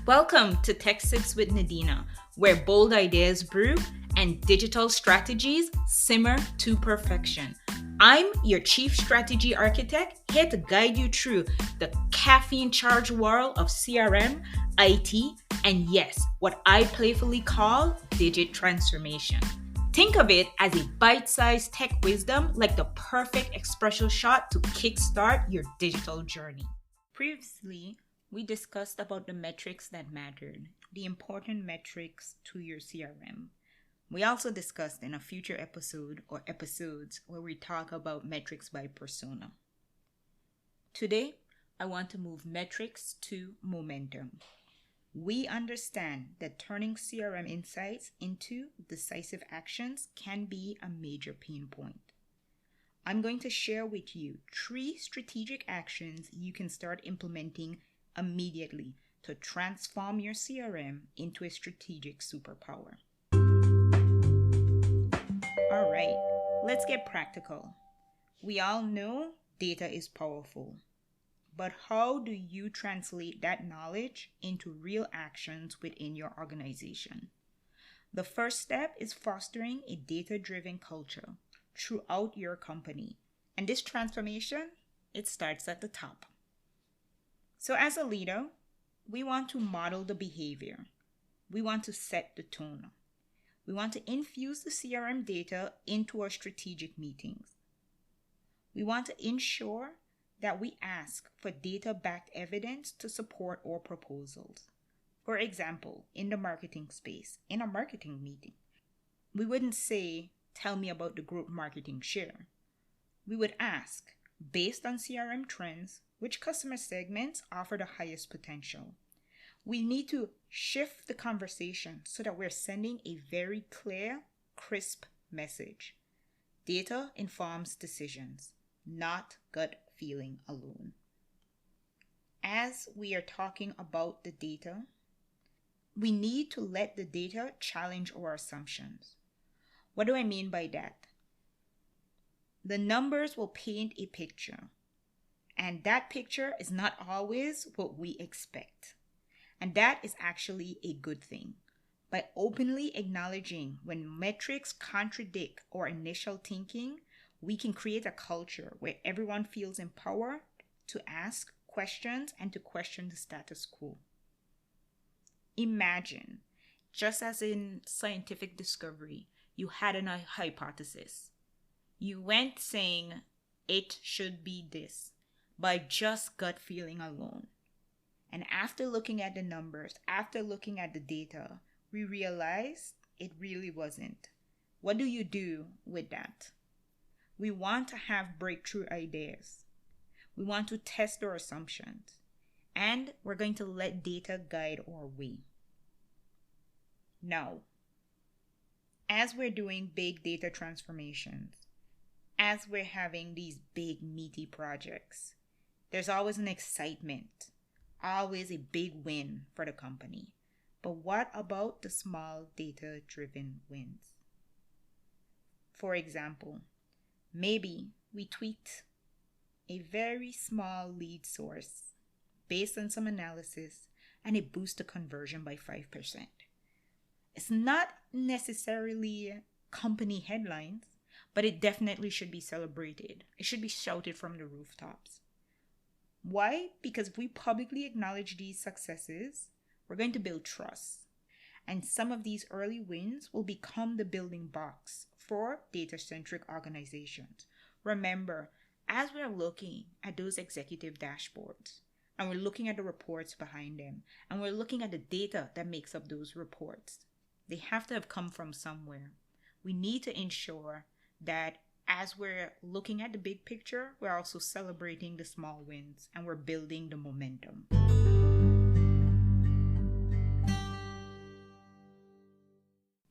Welcome to TechSips with Nadina, where bold ideas brew and digital strategies simmer to perfection. I'm your chief strategy architect, here to guide you through the caffeine-charged world of CRM, IT, and yes, what I playfully call digit transformation. Think of it as a bite-sized tech wisdom, like the perfect espresso shot to kickstart your digital journey. Previously, we discussed about the metrics that mattered, the important metrics to your CRM. We also discussed in a future episode or episodes where we talk about metrics by persona. Today, I want to move metrics to momentum. We understand that turning CRM insights into decisive actions can be a major pain point. I'm going to share with you 3 strategic actions you can start implementing immediately to transform your CRM into a strategic superpower. All right, let's get practical. We all know data is powerful, but how do you translate that knowledge into real actions within your organization? The first step is fostering a data-driven culture throughout your company. And this transformation, it starts at the top. So as a leader, we want to model the behavior. We want to set the tone. We want to infuse the CRM data into our strategic meetings. We want to ensure that we ask for data-backed evidence to support our proposals. For example, in the marketing space, in a marketing meeting, we wouldn't say, "Tell me about the group marketing share." We would ask, based on CRM trends, which customer segments offer the highest potential. We need to shift the conversation so that we're sending a very clear, crisp message. Data informs decisions, not gut feeling alone. As we are talking about the data, we need to let the data challenge our assumptions. What do I mean by that? The numbers will paint a picture, and that picture is not always what we expect. And that is actually a good thing. By openly acknowledging when metrics contradict our initial thinking, we can create a culture where everyone feels empowered to ask questions and to question the status quo. Imagine, just as in scientific discovery, you had a hypothesis. You went saying, "It should be this," by just gut feeling alone. And after looking at the numbers, after looking at the data, we realized it really wasn't. What do you do with that? We want to have breakthrough ideas. We want to test our assumptions. And we're going to let data guide our way. Now, as we're doing big data transformations, as we're having these big meaty projects, there's always an excitement, always a big win for the company. But what about the small data-driven wins? For example, maybe we tweaked a very small lead source based on some analysis, and it boosted conversion by 5%. It's not necessarily company headlines, but it definitely should be celebrated. It should be shouted from the rooftops. Why? Because if we publicly acknowledge these successes, we're going to build trust. And some of these early wins will become the building blocks for data-centric organizations. Remember, as we're looking at those executive dashboards, and we're looking at the reports behind them, and we're looking at the data that makes up those reports, they have to have come from somewhere. We need to ensure that as we're looking at the big picture, we're also celebrating the small wins and we're building the momentum.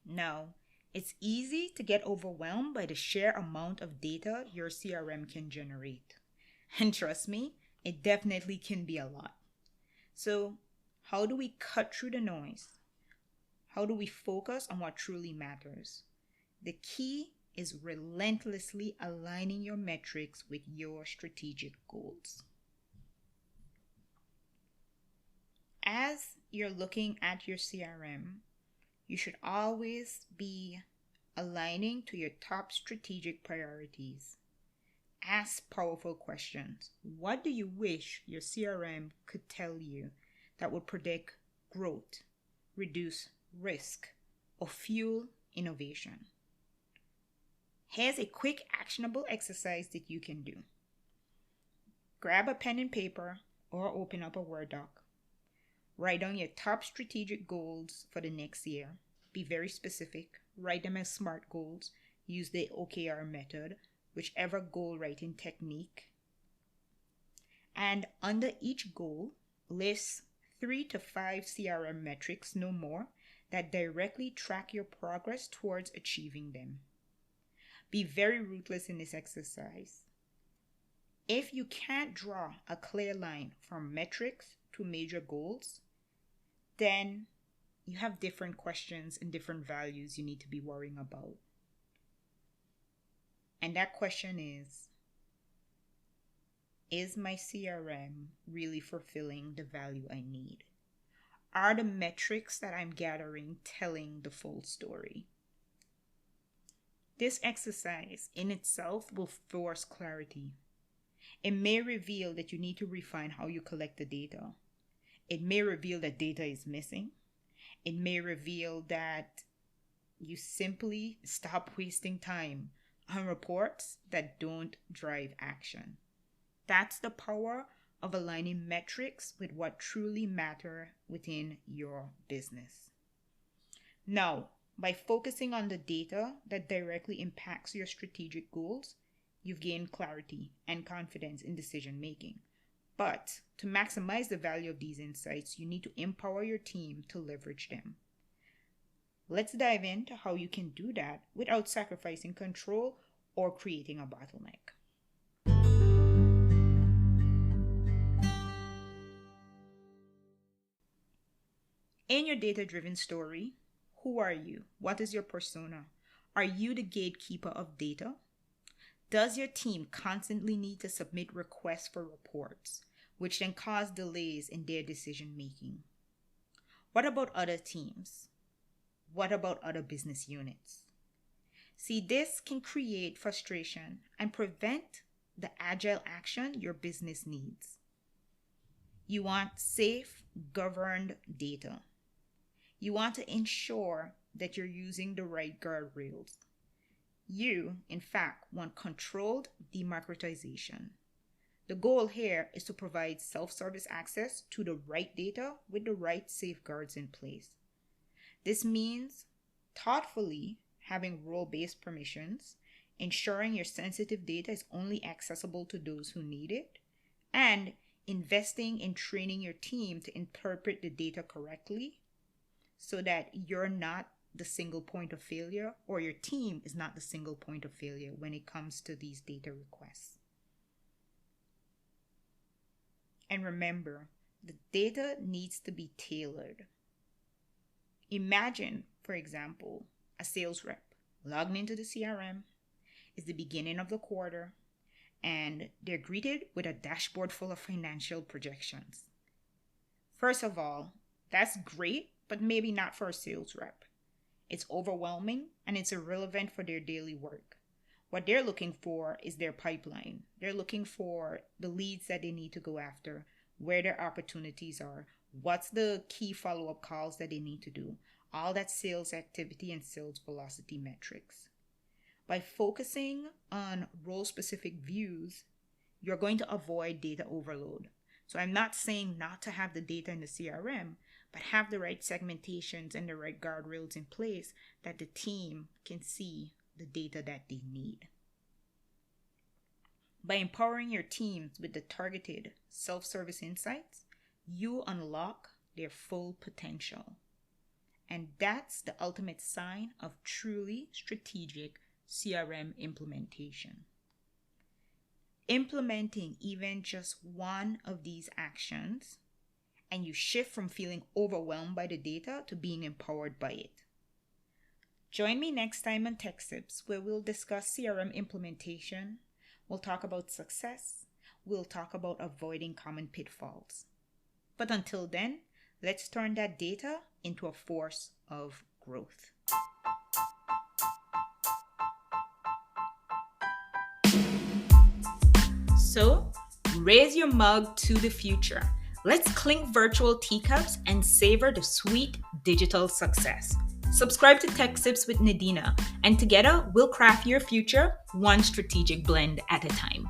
Now, it's easy to get overwhelmed by the sheer amount of data your CRM can generate. And trust me, it definitely can be a lot. So, how do we cut through the noise? How do we focus on what truly matters? The key is relentlessly aligning your metrics with your strategic goals. As you're looking at your CRM, you should always be aligning to your top strategic priorities. Ask powerful questions. What do you wish your CRM could tell you that would predict growth, reduce risk, or fuel innovation? Here's a quick actionable exercise that you can do. Grab a pen and paper or open up a Word doc. Write down your top strategic goals for the next year. Be very specific. Write them as SMART goals. Use the OKR method, whichever goal writing technique. And under each goal, list 3 to 5 CRM metrics, no more, that directly track your progress towards achieving them. Be very ruthless in this exercise. If you can't draw a clear line from metrics to major goals, then you have different questions and different values you need to be worrying about. And that question is my CRM really fulfilling the value I need? Are the metrics that I'm gathering telling the full story? This exercise in itself will force clarity. It may reveal that you need to refine how you collect the data. It may reveal that data is missing. It may reveal that you simply stop wasting time on reports that don't drive action. That's the power of aligning metrics with what truly matter within your business. Now, by focusing on the data that directly impacts your strategic goals, you've gained clarity and confidence in decision making. But to maximize the value of these insights, you need to empower your team to leverage them. Let's dive into how you can do that without sacrificing control or creating a bottleneck. In your data-driven story, who are you? What is your persona? Are you the gatekeeper of data? Does your team constantly need to submit requests for reports, which then cause delays in their decision making? What about other teams? What about other business units? See, this can create frustration and prevent the agile action your business needs. You want safe, governed data. You want to ensure that you're using the right guardrails. You, in fact, want controlled democratization. The goal here is to provide self-service access to the right data with the right safeguards in place. This means thoughtfully having role-based permissions, ensuring your sensitive data is only accessible to those who need it, and investing in training your team to interpret the data correctly so that you're not the single point of failure, or your team is not the single point of failure when it comes to these data requests. And remember, the data needs to be tailored. Imagine, for example, a sales rep logging into the CRM. It's the beginning of the quarter, and they're greeted with a dashboard full of financial projections. First of all, that's great, but maybe not for a sales rep. It's overwhelming and it's irrelevant for their daily work. What they're looking for is their pipeline. They're looking for the leads that they need to go after, where their opportunities are, what's the key follow-up calls that they need to do, all that sales activity and sales velocity metrics. By focusing on role-specific views, you're going to avoid data overload. So I'm not saying not to have the data in the CRM, but have the right segmentations and the right guardrails in place that the team can see the data that they need. By empowering your teams with the targeted self-service insights, you unlock their full potential. And that's the ultimate sign of truly strategic CRM implementation. Implementing even just one of these actions, and you shift from feeling overwhelmed by the data to being empowered by it. Join me next time on TechSips, where we'll discuss CRM implementation. We'll talk about success. We'll talk about avoiding common pitfalls. But until then, Let's turn that data into a force of growth. So, raise your mug to the future. Let's clink virtual teacups and savor the sweet digital success. Subscribe to TechSips with Nadina, and together we'll craft your future one strategic blend at a time.